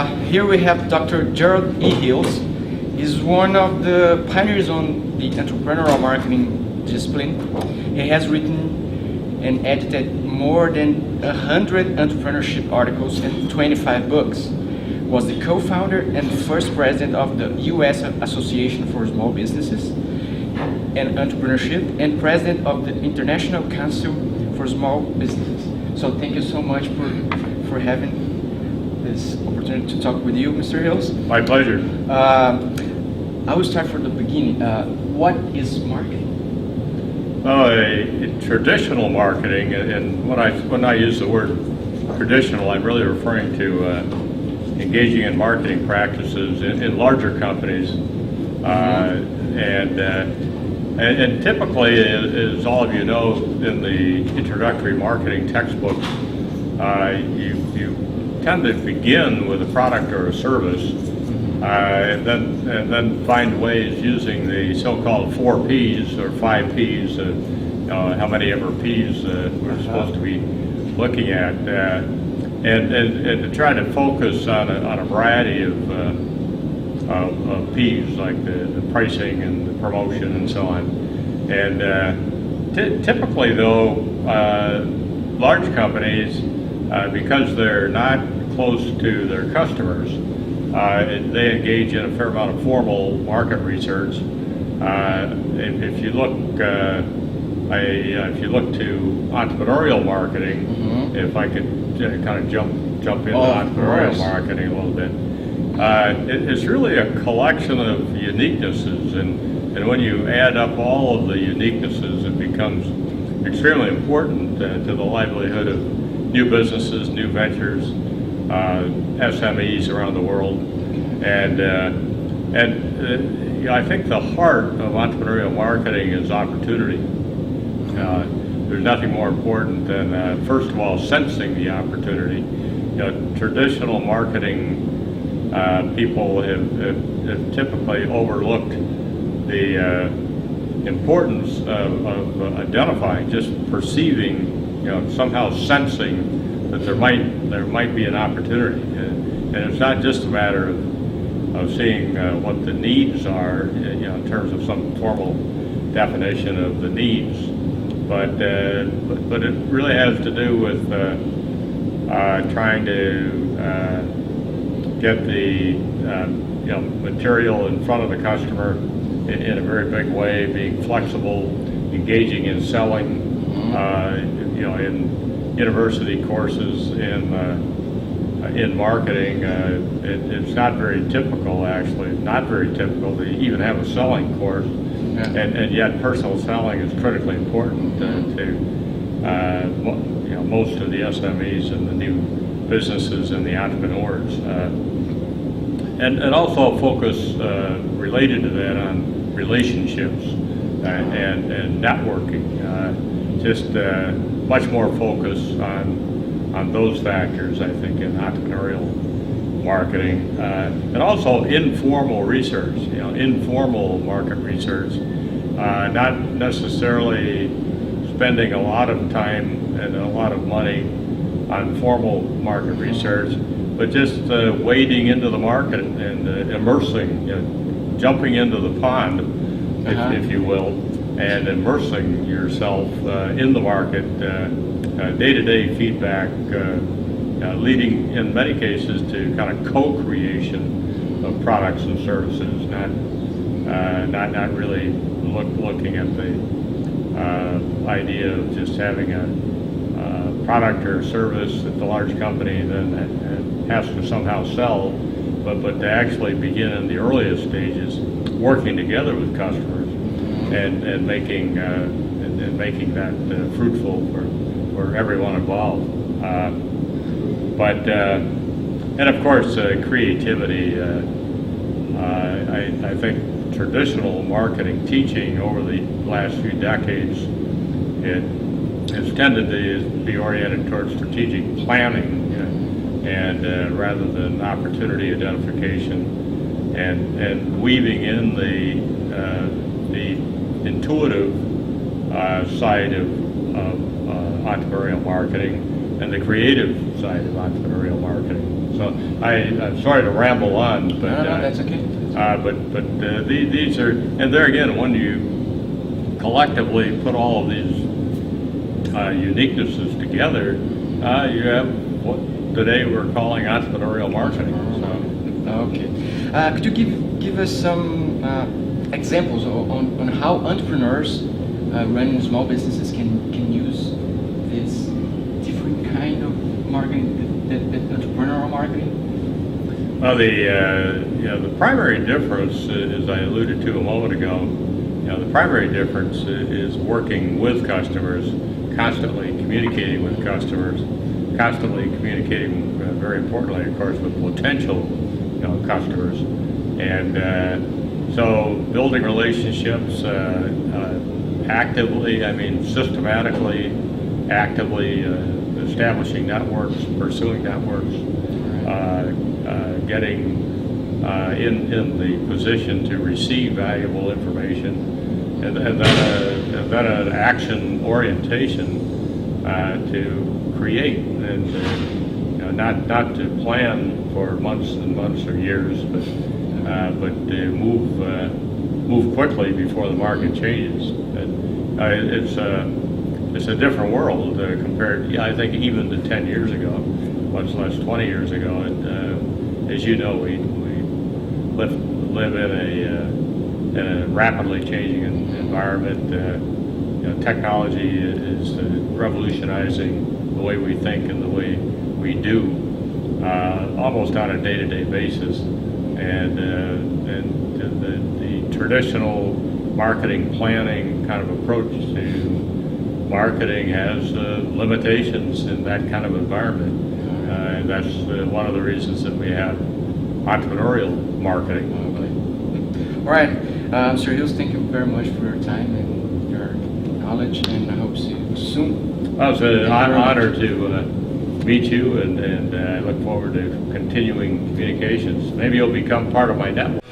Here we have Dr. Gerald E. Hills. He's one of the pioneers on the entrepreneurial marketing discipline. He has written and edited more than 100 entrepreneurship articles and 25 books. Was the co-founder and first president of the U.S. Association for Small Businesses and Entrepreneurship and president of the International Council for Small Businesses. So thank you so much for having this opportunity to talk with you, Mr. Hills. My pleasure. I will start from the beginning. What is marketing? Traditional marketing, and when I use the word traditional, I'm really referring to engaging in marketing practices in larger companies, and typically, as all of you know, in the introductory marketing textbooks, you tend to begin with a product or a service, and then find ways using the so-called 4 Ps or 5 Ps, how many ever Ps we're supposed to be looking at, and to try to focus on a variety of Ps, like the pricing and the promotion and so on. And typically, though, large companies, because they're not close to their customers, they engage in a fair amount of formal market research. If you look to entrepreneurial marketing, if I could kind of jump into entrepreneurial marketing a little bit, it's really a collection of uniquenesses, and when you add up all of the uniquenesses, it becomes extremely important to the livelihood of new businesses, new ventures, SMEs around the world, and I think the heart of entrepreneurial marketing is opportunity. There's nothing more important than, first of all, sensing the opportunity. Traditional marketing people have typically overlooked the importance of identifying, just perceiving, somehow sensing that there might be an opportunity, and it's not just a matter of seeing what the needs are, in terms of some formal definition of the needs, but it really has to do with trying to get the material in front of the customer in a very big way, being flexible, engaging in selling, in university courses in marketing. It's not very typical, actually, to even have a selling course, and yet personal selling is critically important to most of the SMEs and the new businesses and the entrepreneurs, and also focus related to that on relationships and networking. Just much more focus on those factors, I think, in entrepreneurial marketing, and also informal research. Informal market research, not necessarily spending a lot of time and a lot of money on formal market research, but just wading into the market and immersing, jumping into the pond, if you will, and immersing yourself in the market, day-to-day feedback, leading in many cases to kind of co-creation of products and services, not really looking at the idea of just having a product or service that the large company then has to somehow sell, but to actually begin in the earliest stages, working together with customers and making that fruitful for everyone involved. And of course, creativity. I think traditional marketing teaching over the last few decades, it has tended to be oriented towards strategic planning, and rather than opportunity identification, and weaving in the intuitive side of entrepreneurial marketing and the creative side of entrepreneurial marketing. So I'm sorry to ramble on, but No, that's okay. These are, and there again, when you collectively put all of these uniquenesses together, you have what today we're calling entrepreneurial marketing. So. Okay. Could you give us some examples on how entrepreneurs running small businesses can use this different kind of marketing, the entrepreneurial marketing? Well, the primary difference, as I alluded to a moment ago, the primary difference is working with customers, constantly communicating with customers, constantly communicating, very importantly, of course, with potential customers, and so building relationships actively, systematically, actively establishing networks, pursuing networks, getting in the position to receive valuable information, and then an action orientation to create, and not to plan for months and months or years, but to move quickly before the market changes. It's a different world compared, I think, even to 10 years ago, much less 20 years ago. And as you know, we live in a rapidly changing environment. Technology is revolutionizing the way we think and the way we do, almost on a day-to-day basis. And the traditional marketing planning kind of approach to marketing has limitations in that kind of environment. And that's one of the reasons that we have entrepreneurial marketing. All right, Mr. Hills, thank you very much for your time and your knowledge, and I hope to see you soon. Well, it's an honor to meet you, and I look forward to continuing communications. Maybe you'll become part of my network.